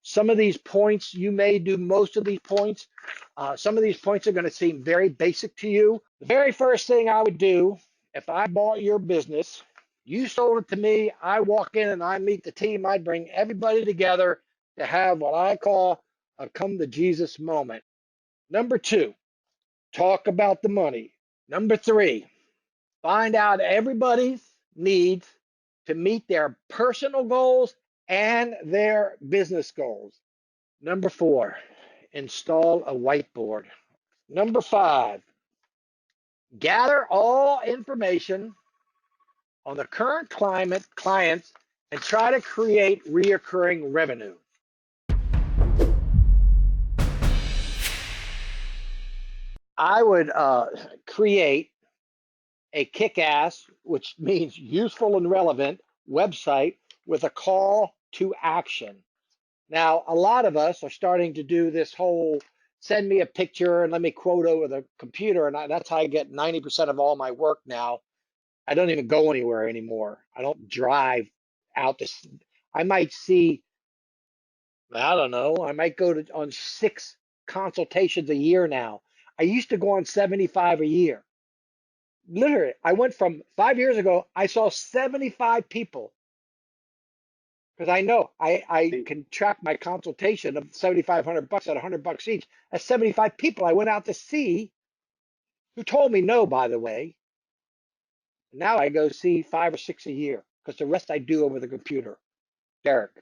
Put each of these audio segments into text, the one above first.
Some of these points, you may do most of these points. Some of these points are going to seem very basic to you. The very first thing I would do if I bought your business, you sold it to me, I walk in and I meet the team, I'd bring everybody together to have what I call a come to Jesus moment. Number two, talk about the money. Number three, find out everybody's needs to meet their personal goals and their business goals. Number four, install a whiteboard. Number five, gather all information on the current clients and try to create reoccurring revenue. I would create a kick-ass, which means useful and relevant, website with a call to action. Now, a lot of us are starting to do this whole send me a picture and let me quote over the computer, and that's how I get 90% of all my work now. I don't even go anywhere anymore. I don't drive out to, I might see, I don't know, I might go to on 6 consultations a year now. I used to go on 75 a year. Literally, I went from 5 years ago, I saw 75 people. Because I know I can track my consultation of $7,500 at $100 each. That's 75 people I went out to see who told me no, by the way. Now I go see 5 or 6 a year because the rest I do over the computer. Derek.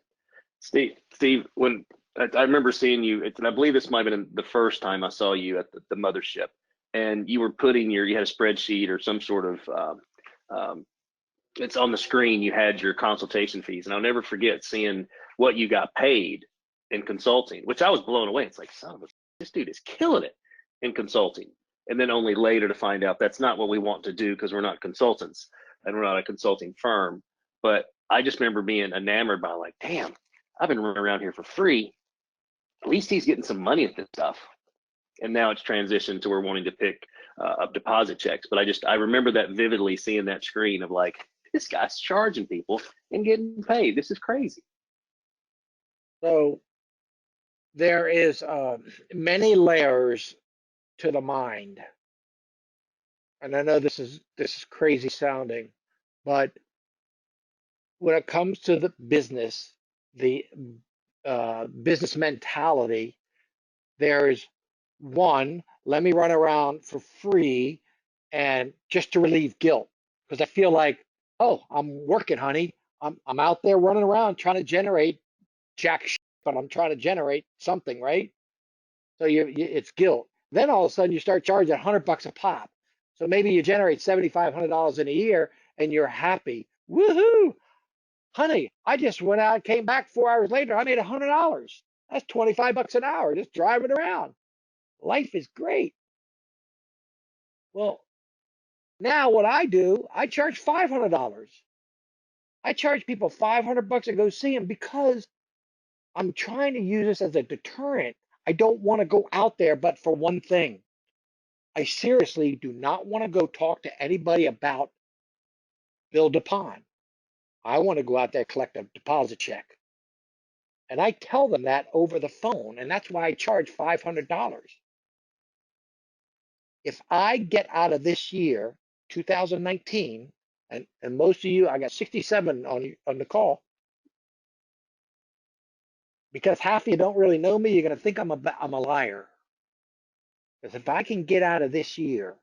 Steve, when I remember seeing you, and I believe this might have been the first time I saw you at the mothership, and you were putting you had a spreadsheet or some sort of it's on the screen, you had your consultation fees, and I'll never forget seeing what you got paid in consulting, which I was blown away. It's like, son of a, this dude is killing it in consulting. And then only later to find out that's not what we want to do because we're not consultants and we're not a consulting firm. But I just remember being enamored by like, damn, I've been running around here for free. At least he's getting some money at this stuff. And now it's transitioned to we're wanting to pick up deposit checks. But I remember that vividly, seeing that screen of like, this guy's charging people and getting paid. This is crazy. So there is many layers to the mind. And I know this is crazy sounding, but when it comes to the business mentality, there's one, let me run around for free and just to relieve guilt. Because I feel like, oh, I'm working, honey. I'm out there running around trying to generate jack shit, but I'm trying to generate something, right? So it's guilt. Then all of a sudden you start charging $100 a pop. So maybe you generate $7,500 in a year and you're happy. Woohoo! Honey, I just went out, came back 4 hours later. I made $100. That's $25 an hour just driving around. Life is great. Well, now what I do, I charge $500. I charge people $500 to go see them because I'm trying to use this as a deterrent. I don't want to go out there, but for one thing, I seriously do not want to go talk to anybody about build upon. I want to go out there, collect a deposit check. And I tell them that over the phone, and that's why I charge $500. If I get out of this year, 2019, and most of you, I got 67 on the call, because half of you don't really know me, you're going to think I'm a liar. Because if I can get out of this year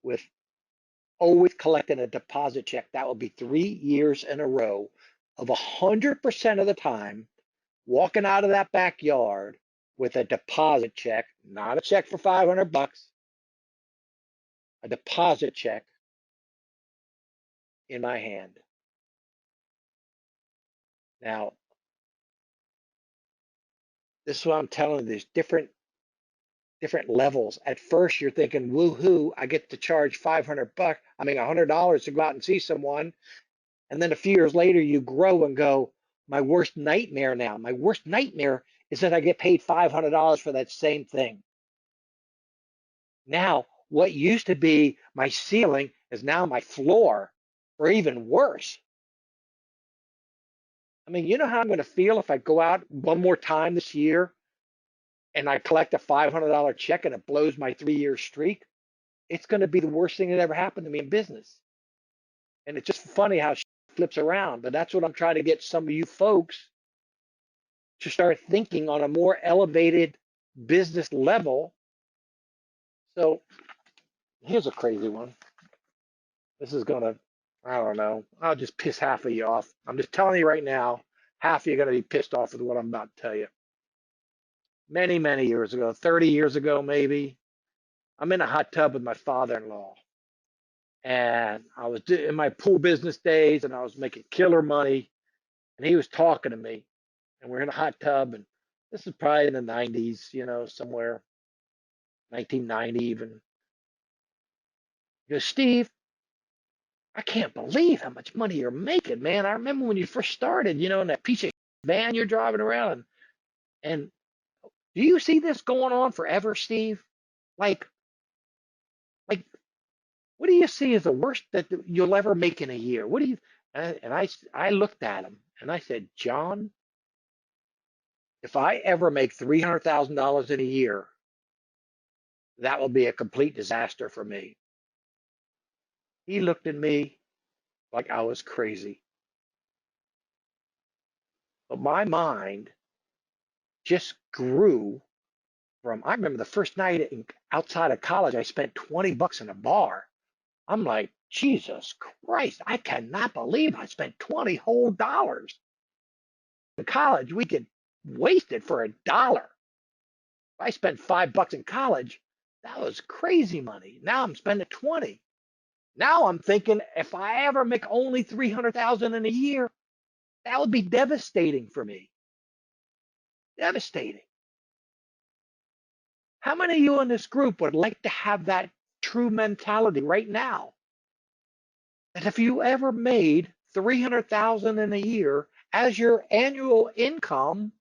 with always collecting a deposit check, that will be 3 years in a row of 100% of the time walking out of that backyard with a deposit check, not a check for $500, a deposit check in my hand. Now, this is what I'm telling you, there's different levels. At first, you're thinking, woohoo, I get to charge $500, $100 to go out and see someone. And then a few years later, you grow and go, my worst nightmare now. My worst nightmare is that I get paid $500 for that same thing. Now, what used to be my ceiling is now my floor, or even worse. I mean, you know how I'm going to feel if I go out one more time this year and I collect a $500 check and it blows my 3 year streak? It's going to be the worst thing that ever happened to me in business. And it's just funny how it flips around. But that's what I'm trying to get some of you folks to start thinking on a more elevated business level. So here's a crazy one. This is going to, I don't know, I'll just piss half of you off. I'm just telling you right now, half of you are going to be pissed off with what I'm about to tell you. Many, many years ago, 30 years ago, maybe, I'm in a hot tub with my father-in-law. And I was in my pool business days and I was making killer money. And he was talking to me. And we're in a hot tub. And this is probably in the 90s, somewhere, 1990 even. He goes, Steve, I can't believe how much money you're making, man. I remember when you first started, in that piece of van you're driving around. And do you see this going on forever, Steve? Like, like, what do you see as the worst that you'll ever make in a year? What do you? And I looked at him and I said, John, if I ever make $300,000 in a year, that will be a complete disaster for me. He looked at me like I was crazy. But my mind just grew from, I remember the first night outside of college, I spent 20 bucks in a bar. I'm like, Jesus Christ, I cannot believe I spent 20 whole dollars. In college, we could waste it for $1. If I spent $5 in college, that was crazy money. Now I'm spending 20. Now I'm thinking if I ever make only 300,000 in a year, that would be devastating for me. Devastating. How many of you in this group would like to have that true mentality right now? That if you ever made 300,000 in a year as your annual income,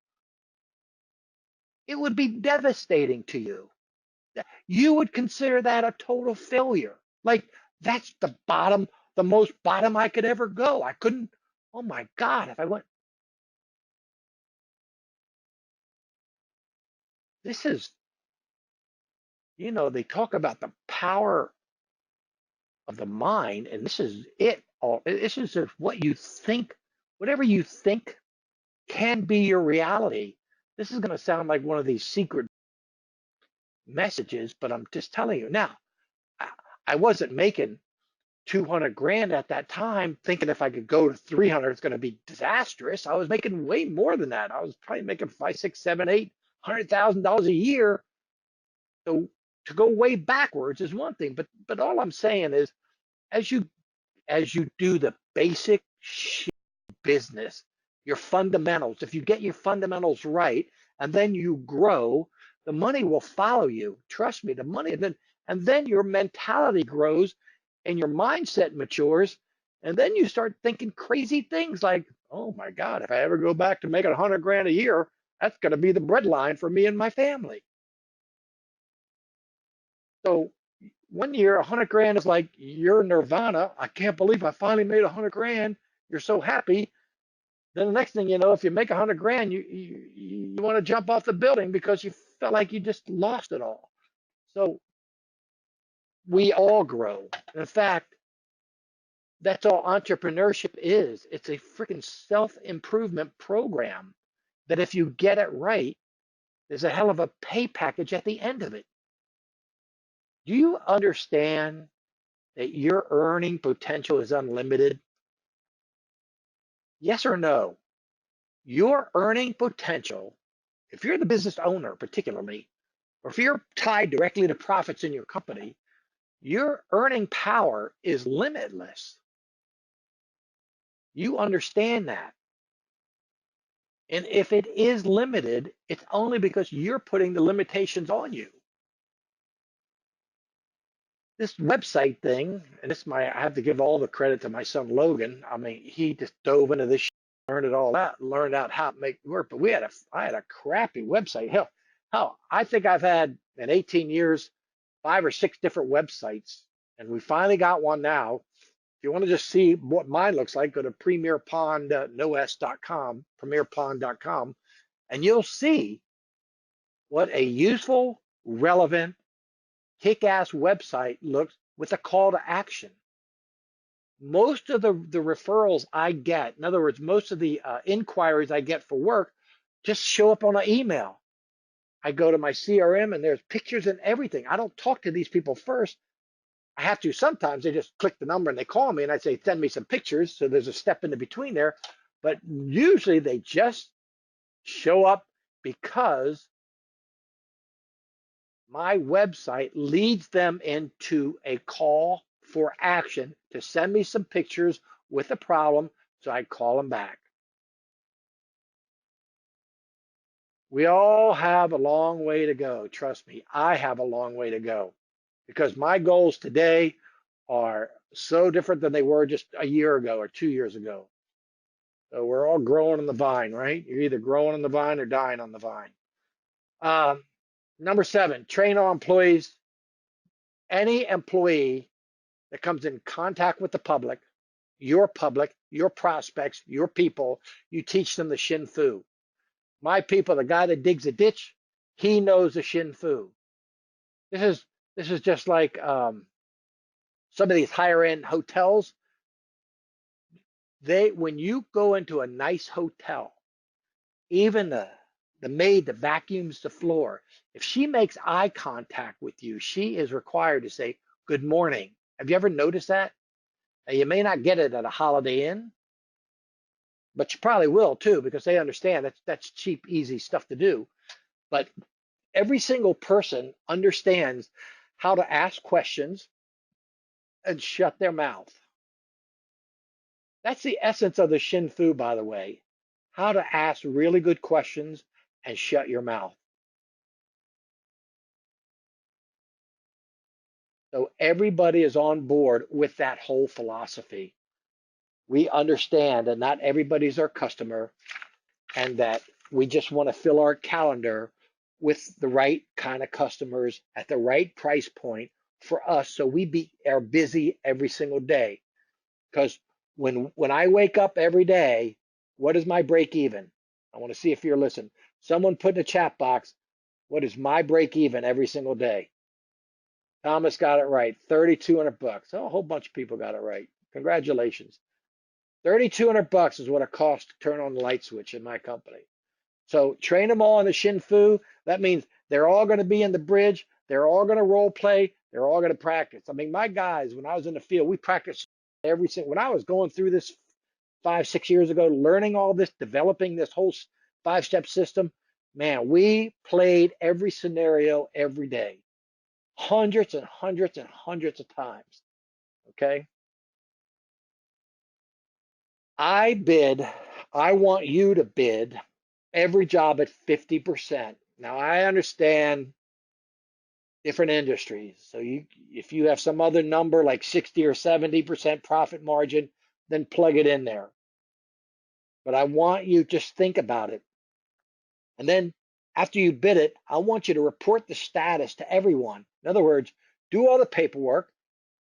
it would be devastating to you. You would consider that a total failure. Like that's the bottom, the most bottom I could ever go. I couldn't, oh my God, if I went, this is, they talk about the power of the mind, and this is it all. This is just what you think, whatever you think can be your reality. This is going to sound like one of these secret messages, but I'm just telling you now, I, I wasn't making 200 grand at that time, thinking if I could go to 300, it's going to be disastrous. I was making way more than that. I was probably making five, six, seven, $800,000 a year. So to go way backwards is one thing, but all I'm saying is, as you do the basic business, your fundamentals, if you get your fundamentals right, and then you grow, the money will follow you. Trust me, the money, and then your mentality grows and your mindset matures, and then you start thinking crazy things like, oh my God, if I ever go back to making 100 grand a year, that's going to be the breadline for me and my family. So one year, 100 grand is like your nirvana. I can't believe I finally made 100 grand. You're so happy. Then the next thing you know, if you make 100 grand, you want to jump off the building because you felt like you just lost it all. So we all grow. In fact, that's all entrepreneurship is. It's a freaking self-improvement program that if you get it right, there's a hell of a pay package at the end of it. Do you understand that your earning potential is unlimited? Yes or no? Your earning potential, if you're the business owner particularly, or if you're tied directly to profits in your company, your earning power is limitless. You understand that. And if it is limited, it's only because you're putting the limitations on you. This website thing, and I have to give all the credit to my son Logan. I mean, he just dove into this, learned it all out, learned out how to make it work. But I had a crappy website. Hell, I think I've had in 18 years 5 or 6 different websites, and we finally got one now. If you want to just see what mine looks like, go to premierpond.com, and you'll see what a useful, relevant, kick-ass website looks with a call to action. Most of the referrals I get, in other words, most of the inquiries I get for work just show up on an email. I go to my CRM and there's pictures and everything. I don't talk to these people first. I have to sometimes. They just click the number and they call me and I say, send me some pictures. So there's a step in the between there. But usually they just show up because my website leads them into a call for action to send me some pictures with a problem. So I call them back. We all have a long way to go. Trust me, I have a long way to go because my goals today are so different than they were just a year ago or 2 years ago. So we're all growing on the vine, right? You're either growing on the vine or dying on the vine. Um, Number 7, train all employees. Any employee that comes in contact with the public, your prospects, your people, you teach them the Shin Fu. My people, the guy that digs a ditch, he knows the Shin Fu. This is this is just like some of these higher end hotels. When you go into a nice hotel, even the maid that vacuums the floor, if she makes eye contact with you, she is required to say good morning. Have you ever noticed that? Now, you may not get it at a Holiday Inn, but you probably will too because they understand that's cheap, easy stuff to do. But every single person understands how to ask questions and shut their mouth. That's the essence of the Shin Fu, by the way. How to ask really good questions and shut your mouth. So everybody is on board with that whole philosophy. We understand that not everybody's our customer and that we just want to fill our calendar with the right kind of customers at the right price point for us so are busy every single day. Because when I wake up every day, what is my break even? I want to see if you're listening. Someone put in a chat box, what is my break even every single day? Thomas got it right. $3,200. Oh, a whole bunch of people got it right. Congratulations. $3,200 is what it costs to turn on the light switch in my company. So train them all on the Shin Fu. That means they're all going to be in the bridge. They're all going to role play. They're all going to practice. I mean, my guys, when I was in the field, we practiced every single. When I was going through this 5, 6 years ago, learning all this, developing this whole 5-step system, man, we played every scenario every day, hundreds and hundreds and hundreds of times. Okay. I want you to bid every job at 50%. Now I understand different industries. So if you have some other number like 60 or 70% profit margin, then plug it in there. But I want you to just think about it. And then after you bid it, I want you to report the status to everyone. In other words, do all the paperwork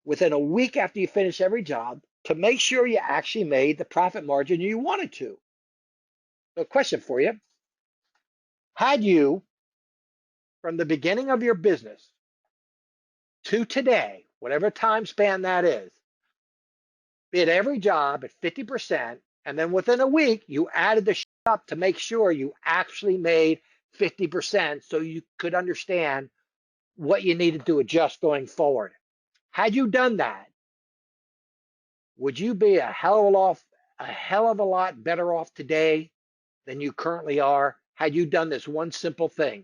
within a week after you finish every job to make sure you actually made the profit margin you wanted to. So, question for you. Had you, from the beginning of your business to today, whatever time span that is, bid every job at 50%, and then within a week, you added the up to make sure you actually made 50% so you could understand what you needed to adjust going forward. Had you done that, would you be a hell of a lot better off today than you currently are had you done this one simple thing?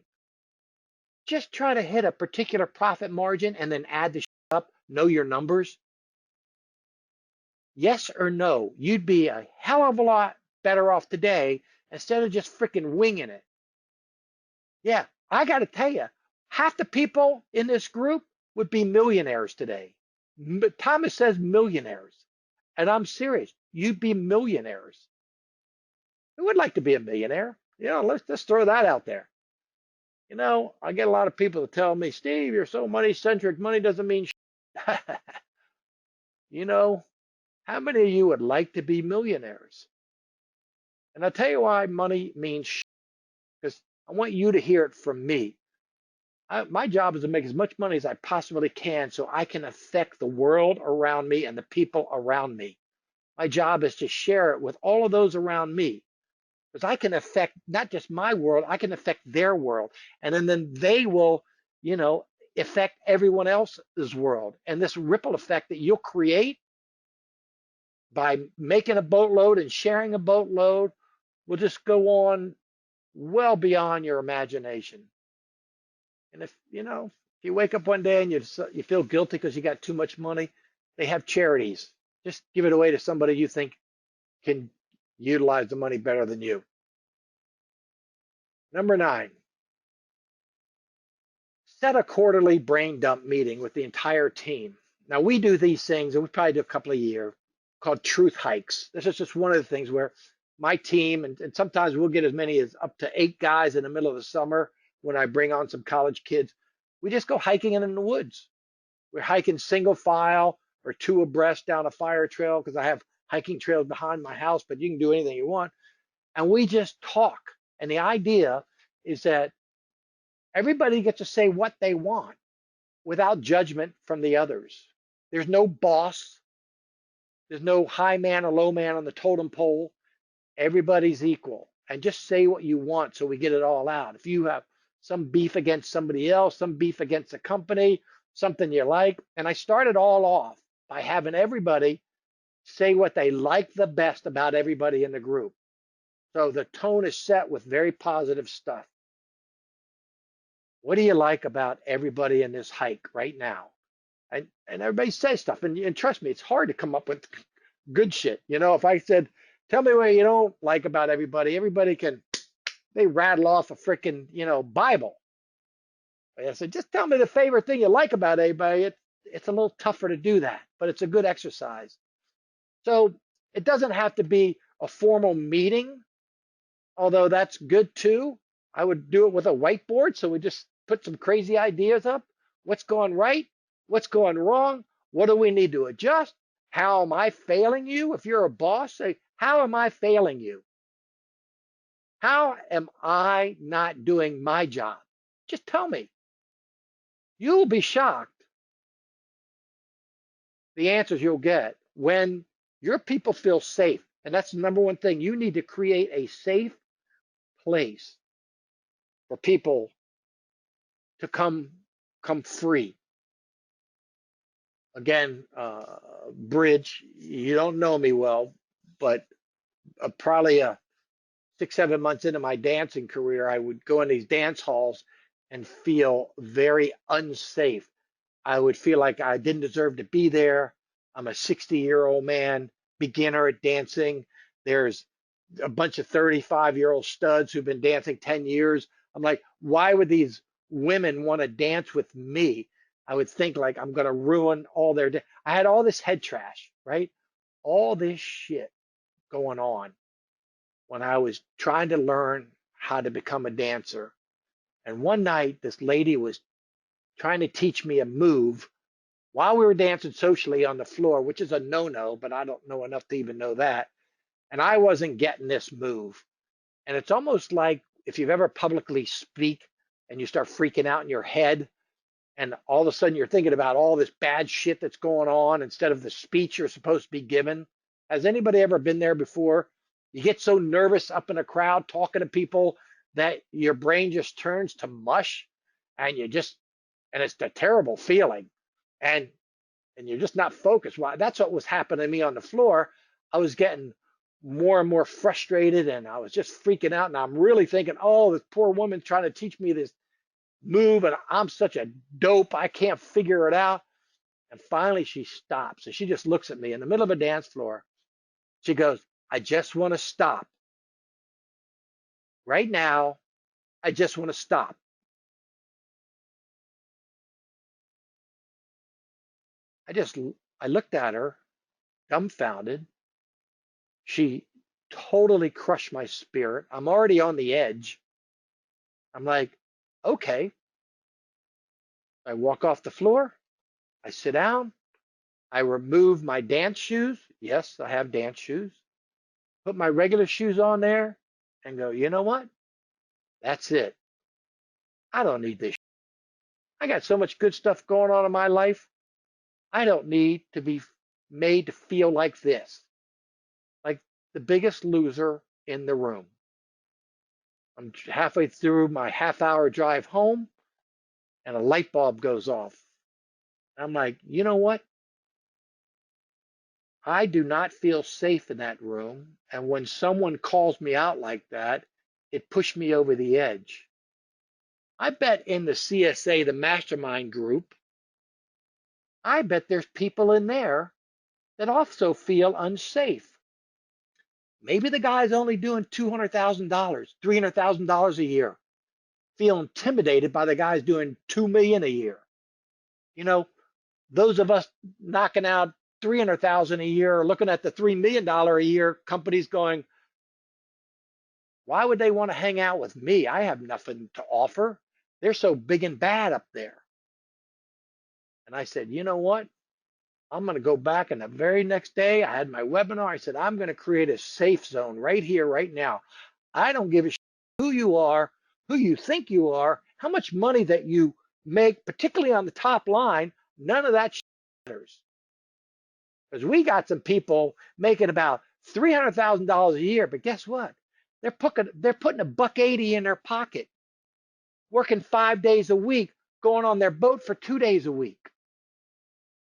Just try to hit a particular profit margin and then add the up, know your numbers. Yes or no, you'd be a hell of a lot better off today instead of just freaking winging it. Yeah, I got to tell you, half the people in this group would be millionaires today. Thomas says millionaires, and I'm serious. You'd be millionaires. Who would like to be a millionaire? Let's throw that out there. I get a lot of people that tell me, Steve, you're so money centric. Money doesn't mean you know, How many of you would like to be millionaires? And I'll tell you why money means shit, because I want you to hear it from me. My job is to make as much money as I possibly can so I can affect the world around me and the people around me. My job is to share it with all of those around me because I can affect not just my world, I can affect their world. And then they will, you know, affect everyone else's world. And this ripple effect that you'll create by making a boatload and sharing a boatload will just go on well beyond your imagination. And if if you wake up one day and you feel guilty because you got too much money, they have charities. Just give it away to somebody you think can utilize the money better than you. Number 9, set a quarterly brain dump meeting with the entire team. Now we do these things, and we probably do a couple of years, called truth hikes. This is just one of the things where my team, and sometimes we'll get as many as up to 8 guys in the middle of the summer when I bring on some college kids. We just go hiking in the woods. We're hiking single file or 2 abreast down a fire trail because I have hiking trails behind my house, but you can do anything you want. And we just talk. And the idea is that everybody gets to say what they want without judgment from the others. There's no boss. There's no high man or low man on the totem pole. Everybody's equal. And just say what you want so we get it all out. If you have some beef against somebody else, some beef against a company, something you like. And I started all off by having everybody say what they like the best about everybody in the group. So the tone is set with very positive stuff. What do you like about everybody in this hike right now? And everybody says stuff. And trust me, it's hard to come up with good shit. If I said, tell me what you don't like about everybody, everybody they rattle off a freaking, Bible. I said, just tell me the favorite thing you like about everybody. It's a little tougher to do that, but it's a good exercise. So it doesn't have to be a formal meeting, although that's good too. I would do it with a whiteboard. So we just put some crazy ideas up. What's going right? What's going wrong? What do we need to adjust? How am I failing you? If you're a boss, say, how am I failing you? How am I not doing my job? Just tell me. You'll be shocked the answers you'll get when your people feel safe. And that's the number one thing. You need to create a safe place for people to come free. Again, Bridge, you don't know me well, but probably 6, 7 months into my dancing career, I would go in these dance halls and feel very unsafe. I would feel like I didn't deserve to be there. I'm a 60-year-old man, beginner at dancing. There's a bunch of 35-year-old studs who've been dancing 10 years. I'm like, why would these women want to dance with me? I would think like I'm going to ruin all their day. I had all this head trash, right? All this shit going on when I was trying to learn how to become a dancer. And one night, this lady was trying to teach me a move while we were dancing socially on the floor, which is a no-no, but I don't know enough to even know that. And I wasn't getting this move. And it's almost like if you've ever publicly speak and you start freaking out in your head, and all of a sudden you're thinking about all this bad shit that's going on instead of the speech you're supposed to be giving. Has anybody ever been there before? You get so nervous up in a crowd talking to people that your brain just turns to mush, and it's a terrible feeling. And you're just not focused. Well, that's what was happening to me on the floor. I was getting more and more frustrated, and I was just freaking out. And I'm really thinking, oh, this poor woman's trying to teach me this move, and I'm such a dope. I can't figure it out. And finally, she stops, and she just looks at me in the middle of a dance floor. She goes, I just want to stop. Right now, I just want to stop. I looked at her, dumbfounded. She totally crushed my spirit. I'm already on the edge. I'm like, okay. I walk off the floor. I sit down. I remove my dance shoes. Yes, I have dance shoes. Put my regular shoes on there and go, you know what? That's it. I don't need this. I got so much good stuff going on in my life. I don't need to be made to feel like this, like the biggest loser in the room. I'm halfway through my half-hour drive home and a light bulb goes off. I'm like, you know what? I do not feel safe in that room. And when someone calls me out like that, it pushed me over the edge. I bet in the CSA, the mastermind group, I bet there's people in there that also feel unsafe. Maybe the guy's only doing $200,000, $300,000 a year, feel intimidated by the guys doing 2 million a year. You know, those of us knocking out 300,000 a year or looking at the $3 million a year companies going, why would they want to hang out with me? I have nothing to offer. They're so big and bad up there. And I said, you know what? I'm going to go back. And the very next day, I had my webinar. I said, I'm going to create a safe zone right here, right now. I don't give a shit who you are, who you think you are, how much money that you make, particularly on the top line. None of that matters. Because we got some people making about $300,000 a year, but guess what? They're putting $1.80 in their pocket, working 5 days a week, going on their boat for 2 days a week.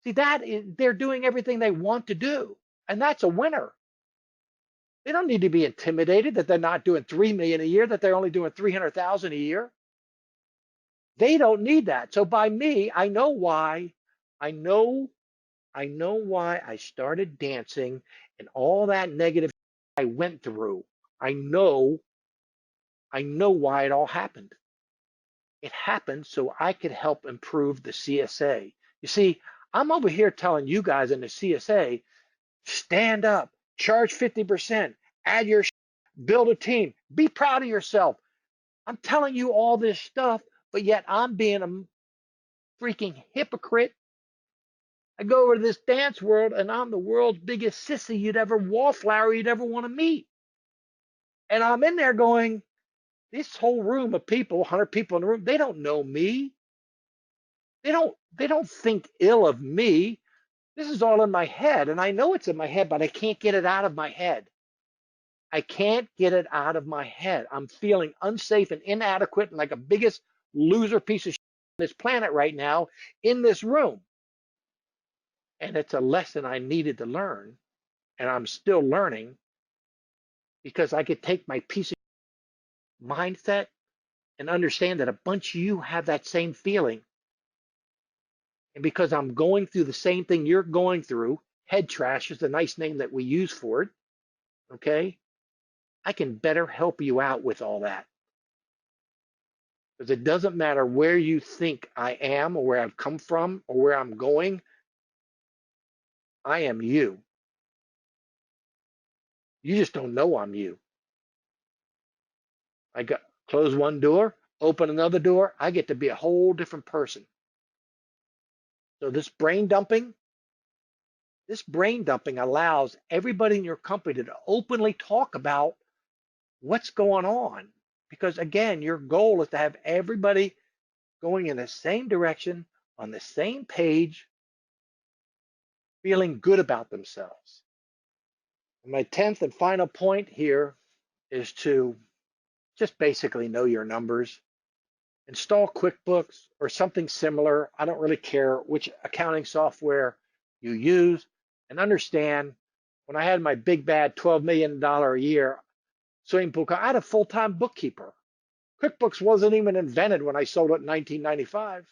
See, they're doing everything they want to do, and that's a winner. They don't need to be intimidated that they're not doing 3 million a year, that they're only doing 300,000 a year. They don't need that. So by me, I know why. I know why I started dancing and all that negative I went through. I know why it all happened. It happened so I could help improve the CSA. You see, I'm over here telling you guys in the CSA, stand up, charge 50%, add your, build a team, be proud of yourself. I'm telling you all this stuff, but yet I'm being a freaking hypocrite. I go over to this dance world and I'm the world's biggest sissy wallflower you'd ever want to meet. And I'm in there going, this whole room of people, 100 people in the room, they don't know me. They don't think ill of me. This is all in my head. And I know it's in my head, but I can't get it out of my head. I can't get it out of my head. I'm feeling unsafe and inadequate and like a biggest loser piece of shit on this planet right now in this room. And it's a lesson I needed to learn. And I'm still learning because I could take my piece of mindset and understand that a bunch of you have that same feeling. And because I'm going through the same thing you're going through, head trash is the nice name that we use for it. Okay. I can better help you out with all that. Because it doesn't matter where you think I am or where I've come from or where I'm going. I am you. You just don't know I'm you. I got close one door, open another door. I get to be a whole different person. So this brain dumping allows everybody in your company to openly talk about what's going on. Because again, your goal is to have everybody going in the same direction, on the same page, feeling good about themselves. And my 10th and final point here is to just basically know your numbers. Install QuickBooks or something similar. I don't really care which accounting software you use, and understand when I had my big bad $12 million a year swimming pool, I had a full-time bookkeeper. QuickBooks wasn't even invented when I sold it in 1995.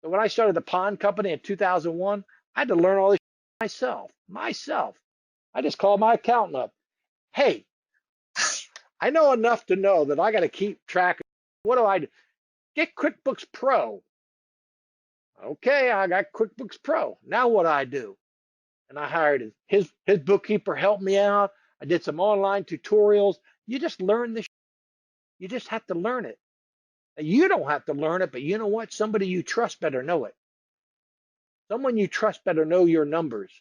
So when I started the pond company in 2001, I had to learn all this myself. I just called my accountant up. Hey, I know enough to know that I got to keep track of what do I do? Get QuickBooks Pro. Okay, I got QuickBooks Pro. Now what do I do? And I hired his bookkeeper helped me out. I did some online tutorials. You just learn this. You just have to learn it. You don't have to learn it, but you know what? Somebody you trust better know it. Someone you trust better know your numbers.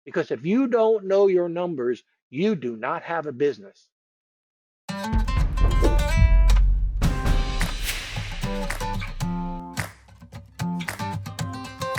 Because if you don't know your numbers, you do not have a business.